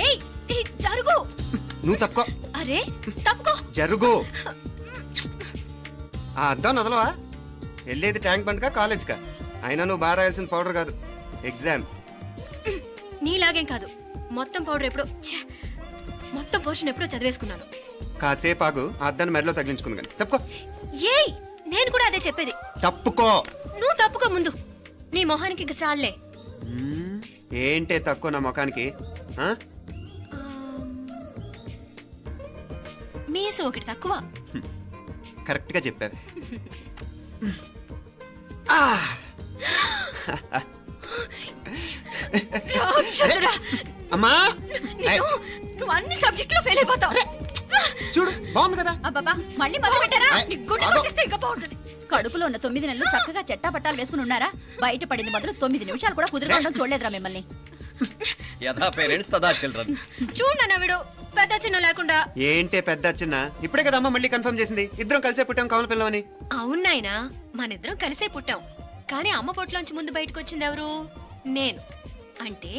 ఏయ్ ఏయ్, జరుగు. నువ్వు తప్పుకో. అరే తప్పుకో. జరుగు. ఆ అద్దం నదలవా? వెళ్ళేది ట్యాంక్ బండ్కా కాలేజ్కా? అయినా నువ్వు బాగా రాయాల్సిన పౌడర్ కాదు, ఎగ్జామ్. నీలాగేం కాదు, మొత్తం పౌడర్ ఎప్పుడో మొత్తం పోర్షన్ ఎప్పుడో చదివేసుకున్నాను. కాసేపు ఆగు, ఆ అద్దాన్ని మెడలో తగిలించుకుంది కానీ. తప్పుకో. ఏయ్ నేను కూడా అదే చెప్పేది. తప్పుకో. నువ్వు తప్పుకో ముందు. నీ మొహానికి ఇంక చాలే. ఏంటే తక్కువ నా ముఖానికి? మీసు ఒకటి తక్కువ. కరెక్ట్ గా చెప్పారు. అమ్మా నువ్వు అన్ని సబ్జెక్టులో ఫెయిల్ అయిపోతావు. చూడు బాగుంది కదా. అబ్బబ్బా మళ్ళీ మొదలు పెట్టారా? నీ గుండె కొట్టేస్తే ఇంకా బాగుంటుంది. కడుపులో ఉన్న 9 నెలలు చక్కగా చెట్టా పట్టాలు వేసుకుని ఉన్నారా? బయట పడింది మొదలు 9 నిమిషాలు కూడా కుదురుకోవడం చూడలేదురా మిమ్మల్ని. యథా పేరెంట్స్ తదా చిల్డ్రన్. చూడు నవ్విడు పెద్ద చిన్న లేకుండా. ఏంటే పెద్ద చిన్న? ఇప్పుడే కదా అమ్మ మళ్ళీ కన్ఫర్మ్ చేసింది, ఇద్దరం కలిసే పుట్టాం కావాలి పిల్లవని. అవునాయినా, మనిద్దరం కలిసే పుట్టాం. కానీ అమ్మ పొట్లోంచి ముందు బయటకు వచ్చింది ఎవరు? నేను. అంటే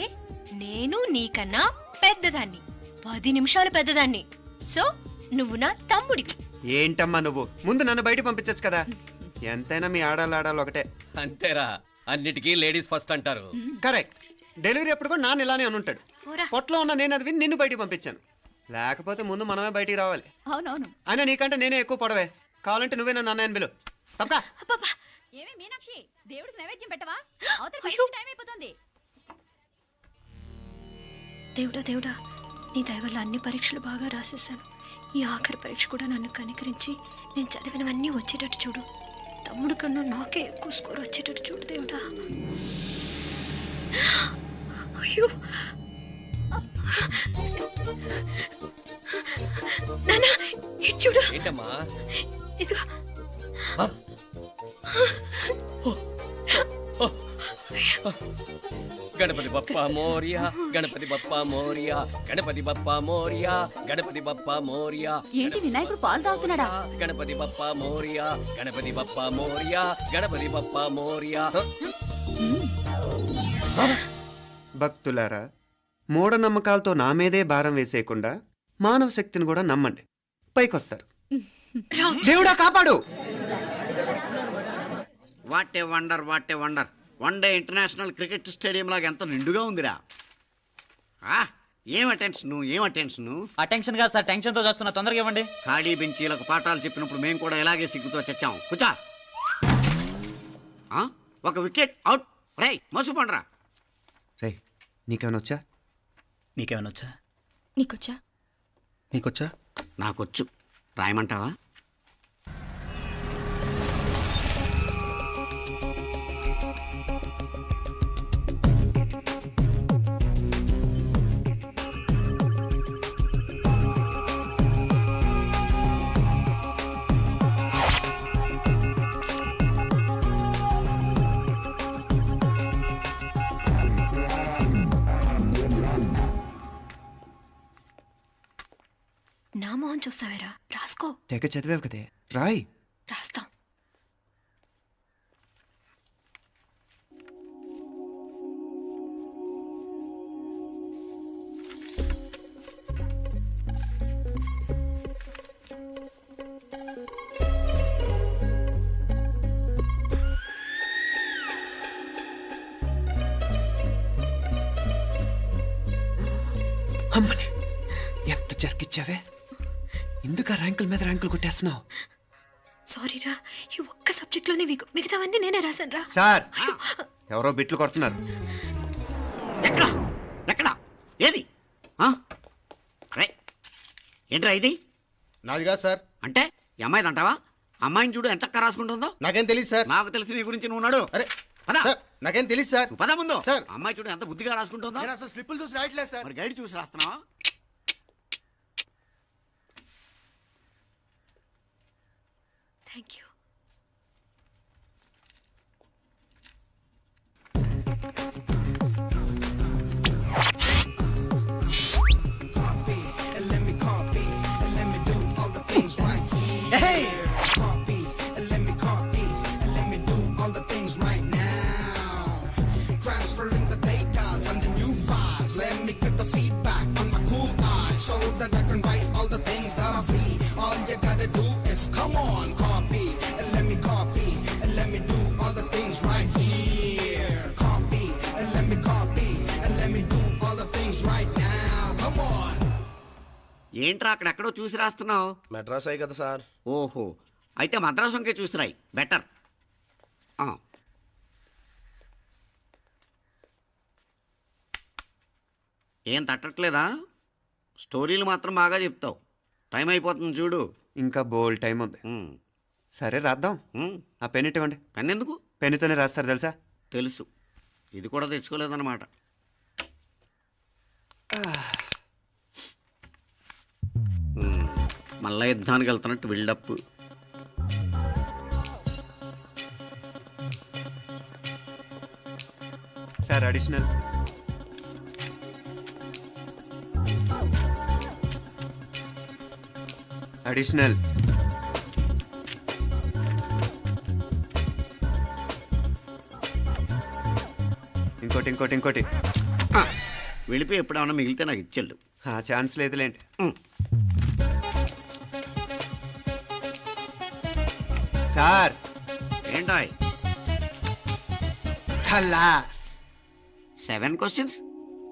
నేను నీకన్నా పెద్దదాన్ని, 10 నిమిషాలు పెద్దదాన్ని. సో నువ్వు నా తమ్ముడి. ఏంటమ్మా నువ్వు? ముందు నన్ను బయట పంపించచ్చు కదా. ఎంతైనా మీ ఆడాలు ఒకటే. అంతేరా, అన్నిటికీ లేడీస్ ఫస్ట్ అంటారు. కరెక్ట్. డెలివరీ అప్పుడు కూడా నాన్న ఇలానే అనుంటాడు. పొట్లో ఉన్న నేను అది విని నిన్ను బయటికి పంపించాను. లేకపోతే ముందు మనమే బయటికి రావాలి. అవునవును. అయినా నీకంటే నేనే ఎక్కువ పొడవే. కావాలంటే నువ్వే నన్ను అన్నయ్యను పిలు. తప్పకా. ఏమే మీనాక్షి, దేవుడికి నైవేద్యం పెట్టవా? అవతల టైం అయిపోతుంది. దేవుడా దేవుడా, నీ దయ వల్ల అన్ని పరీక్షలు బాగా రాసేసాను. ఈ ఆఖరి పరీక్ష కూడా నన్ను కనికరించి నేను చదివినవన్నీ వచ్చేటట్టు చూడు. తమ్ముడు కన్నా నాకే ఎక్కువ స్కోర్ వచ్చేటట్టు చూడు దేవుడా. అయ్యో నాన్న, ఇది చూడు. ఏంటమ్మా? ఇదిగో. గణపతి బప్పా మోరియా, గణపతి బప్పా మోరియా, గణపతి బప్పా మోరియా, గణపతి బప్పా మోరియా. ఏంటి వినాయకుడు పాలు తాగుతున్నాడా? గణపతి బప్పా మోరియా, గణపతి బప్పా మోరియా, గణపతి బప్పా మోరియా. భక్తులారా, మూఢనమ్మకాలతో నా మీదే భారం వేసేయకుండా మానవ శక్తిని కూడా నమ్మండి, పైకొస్తారు. దేవుడా కాపాడు. What a wonder, what a wonder. One day international cricket stadium లాగా ఎంత నిండుగా ఉందిరా. ఏం అటెన్షన్, ఏం అటెన్షన్. అటెన్షన్ కాదు సార్, టెన్షన్ తో చేస్తున్నా, తొందరగా ఇవ్వండి. ఖాళీ బెంచీలకు పాఠాలు చెప్పినప్పుడు మేము కూడా ఇలాగే సిగ్గుతో చచ్చాం. కూర్చో. ఒక వికెట్ అవుట్. రై మసు పండరా. రే నీకేమైనా వచ్చా? నీకేమైనా వచ్చా? నీకొచ్చా? నీకొచ్చా? నాకొచ్చు. రాయమంటావా? నా మొహం చూస్తావేరా? రాసుకో. తెగ చదివావు కదే, రాయ్. రాస్తాం. అమ్మని ఎంత జరికిచ్చావే. ఎందుకు ర్యాంకుల మీద ర్యాంకులు కొట్టేస్తున్నావు? సారీరా, ఈ ఒక్క సబ్జెక్ట్లోనే మిగతావన్నీ నేనే రాశాను రా. సార్, ఎవరో బిట్లు కొడుతున్నారు. ఎక్కడ ఎక్కడ ఏది? ఏంట్రా ఇది? నాది కాదు సార్. అంటే ఈ అమ్మాయిది అంటావా? అమ్మాయిని చూడు ఎంత రాసుకుంటుందో. నాకేం తెలియదు సార్. నాకు తెలిసి నీ గురించి నువ్వు నాడు. అరే సార్, నాకేం తెలియదు సార్. పద ముందు. సార్, అమ్మాయి చూడు ఎంత బుద్ధిగా రాసుకుంటుందో. నేను అసలు స్లిప్పులు చూసి రాయట్లేదు సార్. మరి గైడ్ చూసి రాస్తున్నావా? Thank you. Transferring the data and the new files. Let me get the feedback on my cool eye so that I can write all the things that I see. All you gotta do is come on, copy, and let me copy, and let me do all the things right here. Copy, and let me copy, and let me do all the things right now. Come on. ఏంట్రా అక్కడెక్కడో చూసి రాస్తున్నావు? మెడ్రాస్ అయ్యి కదా sir. ఓహో, అయితే మద్రాసు వంకే చూసి రాయి, better. ఏం తట్టట్లేదా? స్టోరీలు మాత్రం బాగా చెప్తావు. టైం అయిపోతుంది చూడు. ఇంకా బోల్ టైం ఉంది. సరే రాద్దాం. ఆ పెన్ ఇవ్వండి. పెన్ ఎందుకు? పెన్నుతోనే రాస్తారు తెలుసా? తెలుసు. ఇది కూడా తెచ్చుకోలేదన్నమాట. మళ్ళా యుద్ధానికి వెళ్తున్నట్టు బిల్డప్. Sir additional. అడిషనల్. ఇంకోటి ఇంకోటి ఇంకోటి. వెళ్ళిపోయి ఎప్పుడేమన్నా మిగిలితే నాకు ఇచ్చేళ్ళు. ఆ ఛాన్స్ లేదులేండి. సార్ ఏంటాయ్? ఖలాస్. 7 questions,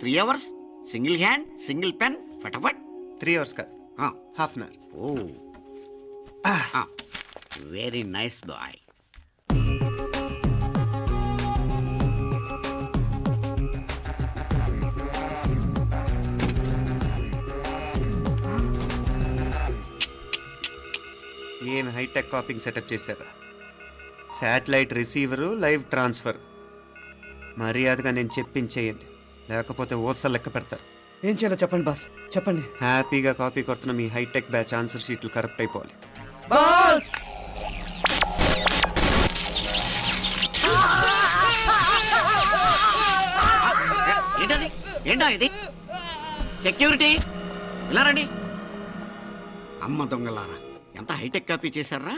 3 hours, single hand, single pen, ఫటాఫట్. 3 hours కాదు, half an hour. Oh, very nice boy. ఏం హైటెక్ కాపింగ్ సెటప్ చేశారా? Satellite receiver, live transfer. మర్యాదగా నేను చెప్పించేయండి, లేకపోతే ఓసలు లెక్క పెడతారు. ఏం చేయాలో చెప్పండి బాస్, చెప్పండి. హ్యాపీగా కాపీ కొడుతున్న మీ హైటెక్ బ్యాచ్ ఆన్సర్ షీట్లు కరెక్ట్ అయిపోవాలి. బాస్ ఏంటది? ఏంటా ఇది? సెక్యూరిటీ ఇలా రండి. అమ్మ దొంగలారా, ఎంత హైటెక్ కాపీ చేశారా?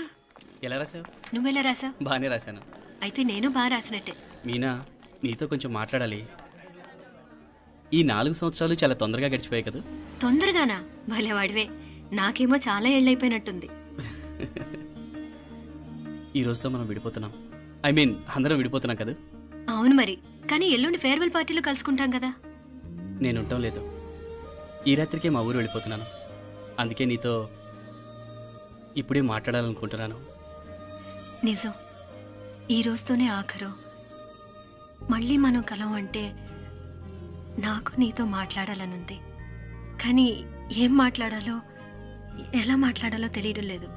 ఎలా రాసావు? నువ్వెలా రాసావు? బాగానే రాశాను. అయితే నేను బాగా రాసినట్టే. మీనా, నీతో కొంచెం మాట్లాడాలి. ఈ 4 సంవత్సరాలు చాలా తొందరగా గడిచిపోయాయి కదా. తొందరగానా? భలేవాడివే. నాకేమో చాలా ఏళ్ళైపోయినట్టుంది. ఈ రోజుతో మనం విడిపోతున్నాం. ఐ మీన్ అందరం విడిపోతున్నాం కదా. అవును మరి, కానీ ఎల్లుండి ఫేర్వెల్ పార్టీలో కలుసుకుంటాం కదా. నేను ఉండటం లేదు. ఈ రాత్రికే మా ఊరు వెళ్ళిపోతున్నాను. అందుకే నీతో ఇప్పుడే మాట్లాడాలనుకుంటున్నాను. నిజం, ఈ రోజుతోనే ఆఖరు. మళ్ళీ మనం కలం అంటే నాకు నీతో మాట్లాడాలనుంది. కానీ ఏం మాట్లాడాలో, ఎలా మాట్లాడాలో తెలియడం లేదు.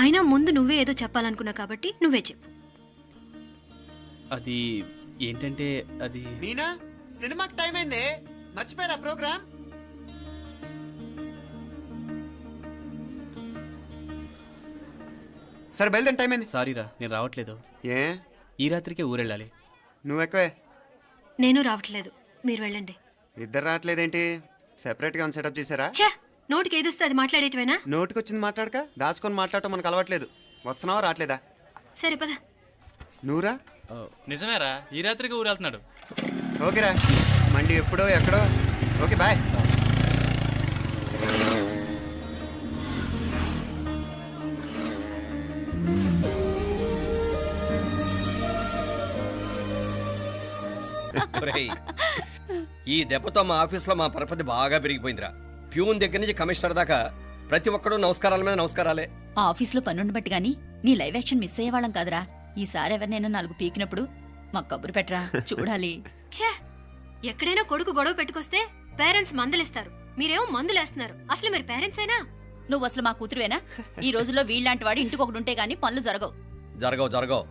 అయినా ముందు నువ్వే ఏదో చెప్పాలనుకున్నా కాబట్టి నువ్వే చెప్పు. అది ఏంటంటే అది మీనా, సినిమాకి టైం అయింది, మర్చిపోయారా ప్రోగ్రామ్? సరే బయలుదేరి, టైం అయింది. సారీరా, నేను రావట్లేదు. ఏ? ఈ రాత్రికే ఊరెళ్ళాలి. నువ్వు ఎక్కువే. నేను రావట్లేదు, మీరు వెళ్ళండి. ఇద్దరు రావట్లేదేంటి? సెపరేట్గా సెటప్ చేశారా? ఛే, నోటికి ఏదొస్తే అది మాట్లాడేటివేనా? నోటికొచ్చింది మాట్లాడక దాచుకొని మాట్లాడటం మనకు అలవాట్లేదు. వస్తున్నావా రావట్లేదా? సరే పద. నువ్వురా. నిజమేరా, ఈ రాత్రికి ఊరెళ్తున్నాడు. ఓకేరా, మండి ఎప్పుడో ఎక్కడో. Okay bye. ఒరేయ్, ఈ దెబ్బతో మా ఆఫీస్లో మా పరపతి బాగా పెరిగిపోయిందిరా. ప్యూన్ దగ్గర నుంచి కమిషనర్ దాకా ప్రతి ఒక్కడు నమస్కారాల మీద నమస్కారాలే. ఆ ఆఫీస్లో పనుండి బట్టి గాని నీ లైవ్ యాక్షన్ మిస్ అయ్యేవాళ్ళం కాదురా. ఈసారి ఎవరినైనా 4 పీకినప్పుడు మాకు కబురు పెట్టరా, చూడాలి. ఛే, ఎక్కడైనా కొడుకు గొడవ పెట్టుకొస్తే పేరెంట్స్ మందులేస్తారు, మీరేమో మందులేస్తున్నారు. అసలు మీరు పేరెంట్స్ అయినా? నువ్వు అసలు మా కూతురువేనా? ఈ రోజుల్లో వీళ్ళలాంటి వాడు ఇంటికి ఒకటి ఉంటే గానీ పనులు జరగవు. జరగవు.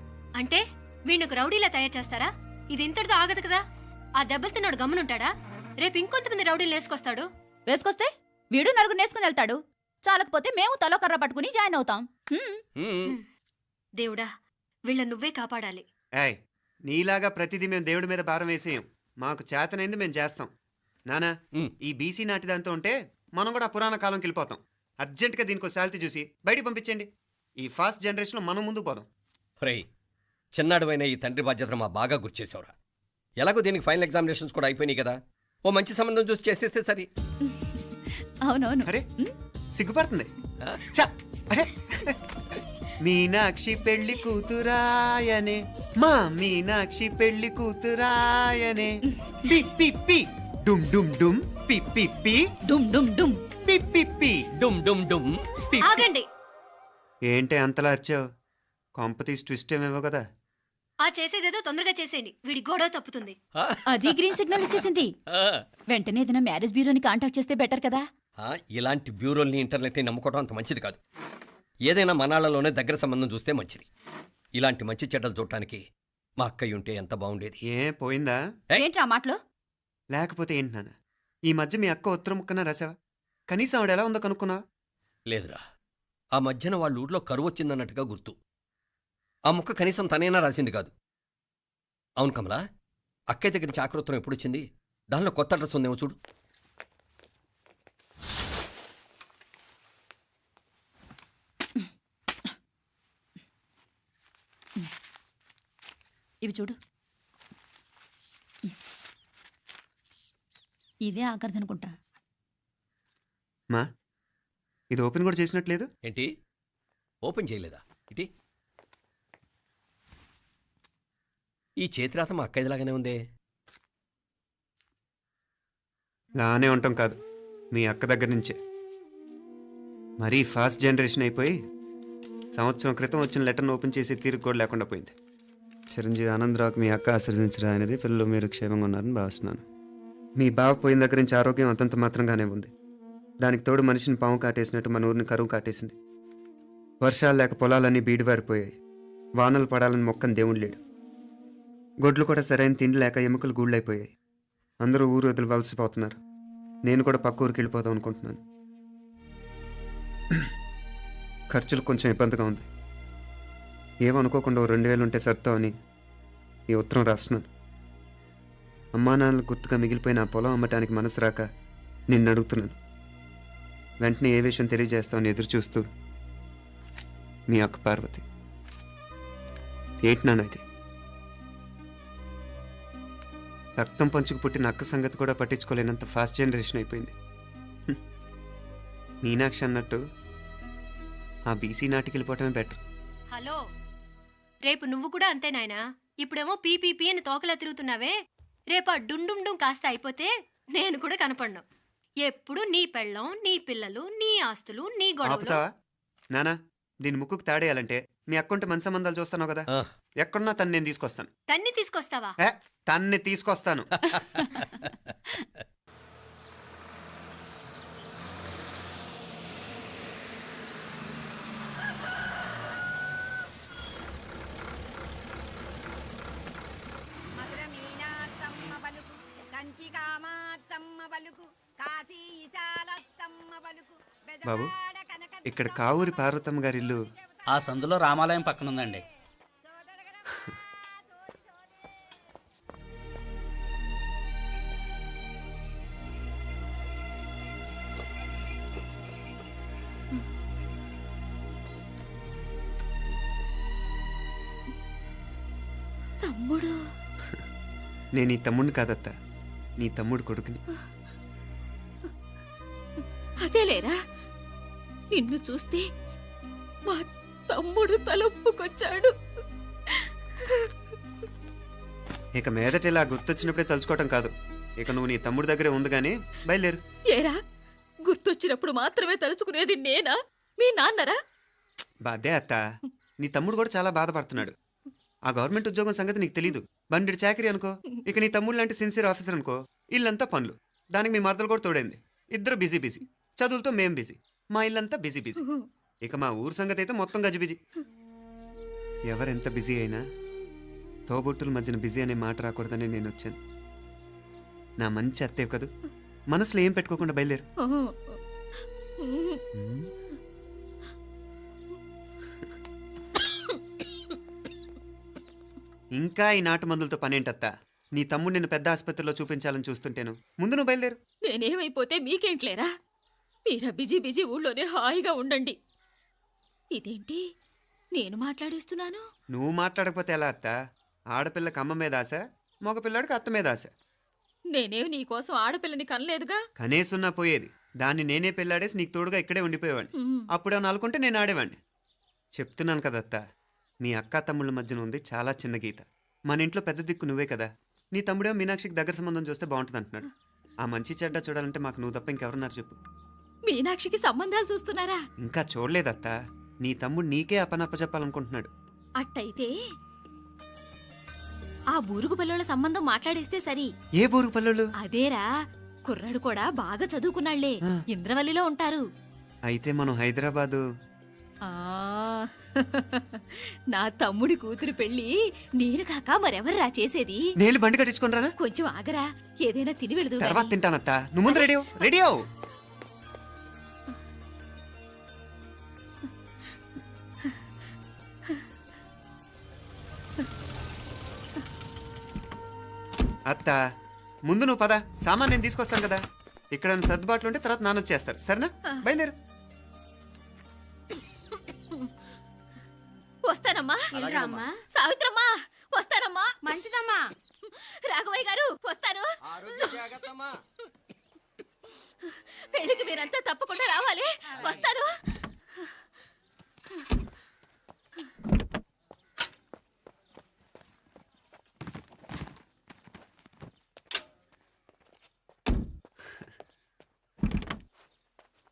అంటే వీణ్ణకు రౌడీలా తయారు చేస్తారా? ఇది ఇంతటితో ఆగదు కదా. ఆ దెబ్బలు తిన్నాడు గమనుంటాడా? రేపు ఇంకొంతమంది రౌడీలు వేసుకొస్తాడు. వేసుకొస్తే వీడు 4 నేసుకుని వెళ్తాడు. చాలకపోతే మేము తలో కర్ర పట్టుకుని జాయిన్ అవుతాం. దేవుడా, వీళ్ళ నువ్వే కాపాడాలి. ఏయ్, నీలాగా ప్రతిదీ మేము దేవుడి మీద భారం వేసేయం. మాకు చేతనైంది మేము చేస్తాం. నానా, ఈ బీసీ నాటి దాంతో ఉంటే మనం కూడా పురాణ కాలంకి వెళ్ళిపోతాం. అర్జెంటుగా దీనికి శాలిటీ చూసి బయటికి పంపించండి. ఈ ఫాస్ట్ జనరేషన్లో మనం ముందుకు పోదాం. ఒరేయ్, చిన్నాడువైన ఈ తండ్రి బాధ్యతను మా బాగా గుర్చేసావురా. ఎలాగో దీనికి ఫైనల్ ఎగ్జామినేషన్స్ కూడా అయిపోయినాయి కదా. ఓ మంచి సంబంధం చూసి చేసేస్తే సరి. అవునవును. అరే సిగ్గుపడుతుంది. ఛ! అరే మీనాక్షి పెళ్లి కూతురాయనే, మా మీనాక్షి పెళ్లి కూతురాయనే, పి పి పి డుమ్ డుమ్ డుమ్, పి పి పి డుమ్ డుమ్ డుమ్. పి పి పి. డుమ్ డుమ్ డుమ్. పి. ఆగండి. ఏంటి అంతలా వచ్చావు? కాంపతీస్ ట్విస్ట్ ఏమేవో కదా. ఆ చేసేదేదో తొందరగా చేసేయండి, వీడి గొడవ తప్పుతుంది. అది గ్రీన్ సిగ్నల్ ఇచ్చేసింది. వెంటనే ఏదైనా మ్యారేజ్ బ్యూరోని కాంటాక్ట్ చేస్తే బెటర్ కదా. ఇలాంటి బ్యూరోల్ని ఇంటర్నెట్ని నమ్ముకోవడం అంత మంచిది కాదు. ఏదైనా మనాళ్ళలోనే దగ్గర సంబంధం చూస్తే మంచిది. ఇలాంటి మంచి చెడ్డలు చూడటానికి మా అక్కయ్య ఉంటే ఎంత బాగుండేది. ఏ పోయిందా? ఏంట్రా మాటలో? లేకపోతే ఏంటి నాన్న, ఈ మధ్య మీ అక్క ఉత్తరం ముక్కన రాసావా? కనీసం ఆవిడ ఎలా ఉందో కనుక్కున్నావా? లేదురా, ఆ మధ్యన వాళ్ళ ఊర్లో కరువు వచ్చిందన్నట్టుగా గుర్తు. ఆ ముక్క కనీసం తనైనా రాసింది కాదు. అవును కమలా, అక్కయ్య దగ్గర నుంచి ఆకృతం ఎప్పుడు వచ్చింది? దానిలో కొత్త అడ్రస్ ఉందేమో చూడు. ఇవి చూడు. ఇదే ఆఖరిదనుకుంటా. మా ఇది ఓపెన్ కూడా చేసినట్లేదు. ఏంటి ఓపెన్ చేయలేదా? ఇటీ ఈ చేతిరాత మా అక్కయ్యలాగానే ఉందే. లానే ఉంటాం కాదు, మీ అక్క దగ్గర నుంచే. మరీ ఫాస్ట్ జనరేషన్ అయిపోయి సంవత్సరం క్రితం వచ్చిన లెటర్ను ఓపెన్ చేసి తీరుకు కూడా లేకుండా పోయింది. చిరంజీవి ఆనందరావుకి మీ అక్క ఆశీర్వదించరా అనేది, పిల్లలు మీరు క్షేమంగా ఉన్నారని భావిస్తున్నాను. మీ బావ పోయిన దగ్గర నుంచి ఆరోగ్యం అంతంత మాత్రంగానే ఉంది. దానికి తోడు మనిషిని పాము కాటేసినట్టు మన ఊరిని కరువు కాటేసింది. వర్షాలు లేక పొలాలన్నీ బీడివారిపోయాయి. వానలు పడాలని మొక్కని దేవుడు లేడు. గొడ్లు కూడా సరైన తిండి లేక ఎముకలు గూళ్ళైపోయాయి. అందరూ ఊరు వదిలి వలసిపోతున్నారు. నేను కూడా పక్క ఊరికి వెళ్ళిపోదాం అనుకుంటున్నాను. ఖర్చులు కొంచెం ఇబ్బందిగా ఉంది. ఏమనుకోకుండా 2000 ఉంటే సర్దామని ఈ ఉత్తరం రాస్తున్నాను. అమ్మా నాన్నలు గుర్తుగా మిగిలిపోయిన ఆ పొలం అమ్మటానికి మనసు రాక నిన్ను అడుగుతున్నాను. వెంటనే ఏ విషయం తెలియజేస్తామని ఎదురు చూస్తూ మీ అక్క పార్వతి. ఏంటి నాన్న ఇది? రక్తం పంచుకు పుట్టిన అక్క సంగతి కూడా పట్టించుకోలేనంత ఫాస్ట్ జనరేషన్ అయిపోయింది. మీనాక్షి అన్నట్టు ఆ బీసీ నాటికి వెళ్ళిపోవటమే బెటర్. హలో, రేపు నువ్వు కూడా అంతే నాయనా. ఇప్పుడేమో పీపీపీ అని తోకలా తిరుగుతున్నావే, రేపు ఆ డుండుండుం కాస్త అయిపోతే నేను కూడా కనపడను. ఎప్పుడు నీ పెళ్ళం, నీ పిల్లలు, నీ ఆస్తులు, నీ గొడవలు. ఆపుతావా నానా? దీని ముక్కుకు తాడేయాలంటే మీ అక్కంటే మంచి సంబంధాలు చూస్తాను కదా. ఎక్కడున్నా తను నేను తీసుకొస్తాను. తన్ని తీసుకొస్తావా? తన్ని తీసుకొస్తాను. బాబు, ఇక్కడ కావూరి పార్వతమ్మ గారి ఇల్లు ఆ సందులో రామాలయం పక్కన ఉందండి. తమ్ముడు? నేను ఈ తమ్ముడిని కాదత్త, నీ తమ్ముడు కొడుకుని. అదేలేరా, నిన్ను చూస్తే మా తమ్ముడు తలొప్పుకొచ్చాడు. ఇక మీదట ఇలా గుర్తొచ్చినప్పుడే తలుచుకోవటం కాదు. ఇక నువ్వు నీ తమ్ముడి దగ్గరే ఉంది కానీ బయలుదేరు. ఏరా, గుర్తొచ్చినప్పుడు మాత్రమే తలుచుకునేది నేనా, మీ నాన్నరా? బాధే అత్త, నీ తమ్ముడు కూడా చాలా బాధపడుతున్నాడు. ఆ గవర్నమెంట్ ఉద్యోగం సంగతి నీకు తెలీదు. బండి చాకరీ అనుకో. ఇక నీ తమ్ముడు లాంటి సిన్సియర్ ఆఫీసర్ అనుకో. ఇల్లంతా పనులు. దానికి మీ మరదలు కూడా తోడైంది. ఇద్దరు బిజీ బిజీ. చదువులతో మేం బిజీ. మా ఇల్లంతా బిజీ బిజీ. ఇక మా ఊరు సంగతి అయితే మొత్తం గజిబిజీ. ఎవరెంత బిజీ అయినా తోబుట్టుల మధ్యన బిజీ అనే మాట రాకూడదని నేను వచ్చాను. నా మంచి అత్తే కదూ, మనసులో ఏం పెట్టుకోకుండా బయలుదేరు. ఇంకా ఈ నాటు మందులతో పనేంటత్తా? నీ తమ్ముడు నిన్ను పెద్ద ఆసుపత్రిలో చూపించాలని చూస్తుంటేను. ముందు నువ్వు బయలుదేరు. నేనేమైపోతే మీకేంట్లేరా? మీరా బిజీ బిజీ ఊళ్ళోనే హాయిగా ఉండండి. ఇదేంటి నేను మాట్లాడేస్తున్నాను? నువ్వు మాట్లాడకపోతే ఎలా అత్తా? ఆడపిల్లకి అమ్మ మీద ఆశ, మగపిల్లాడికి అత్త మీద ఆశ. నేనేం నీకోసం ఆడపిల్లని కనలేదుగా. కనేసున్నా పోయేది. దాన్ని నేనే పెళ్ళాడేసి నీకు తోడుగా ఇక్కడే ఉండిపోయేవాడిని. అప్పుడు అని అనుకుంటే నేను ఆడేవాడిని. చెప్తున్నాను కదా అత్త, మీ అక్క తమ్ముళ్ళ మధ్యన ఉంది చాలా చిన్న గీత. మన ఇంట్లో పెద్ద దిక్కు నువ్వే కదా. నీ తమ్ముడే మీనాక్షికి దగ్గర సంబంధం చూస్తే బాగుంటుంది అంటున్నాడు. ఆ మంచి చెడ్డ చూడాలంటే మాకు నువ్వు తప్ప ఇంకెవరున్నారు చెప్పు. మీనాక్షికి సంబంధాలు చూస్తున్నారా? ఇంకా చూడలేదత్త. నీ తమ్ముడు నీకే అపనప్ప చెప్పాలనుకుంటున్నాడు. అట్టయితే ఆ బూరుగు పిల్లల సంబంధం మాట్లాడేస్తే సరి. ఏ బూరుగు పల్లెలు? అదేరా, కుర్రాడు కూడా బాగా చదువుకున్నాళ్లే, ఇంద్రవల్లిలో ఉంటారు. అయితే మనం హైదరాబాదు. ఆ నా తమ్ముడి కూతురు పెళ్లి నేను కాక మరెవర్రా చేసేది? నేను బండి కట్టించుకుంటారా? కొంచెం ఆగరా, ఏదైనా తిని వెళదు. తర్వాత తింటానత్త. నువ్వు ముందు రెడీ రెడీ అవు. అత్త ముందు నువ్వు పద. సామాన్ నేను తీసుకొస్తాను కదా. ఇక్కడ సర్దుబాట్లు ఉంటే తర్వాత నాన్న వచ్చేస్తారు. సరేనా? బయలుదేరు. వస్తానమ్మా. సావిత్రమ్మా వస్తానమ్మా. మంచిదమ్మా. రాఘవయ్య గారు వస్తాను. పెళ్లికి మీరంతా తప్పకుండా రావాలి. వస్తాను.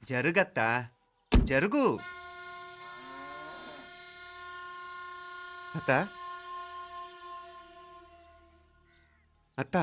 జరుగత్తా, జరుగు. అత్త, అత్త.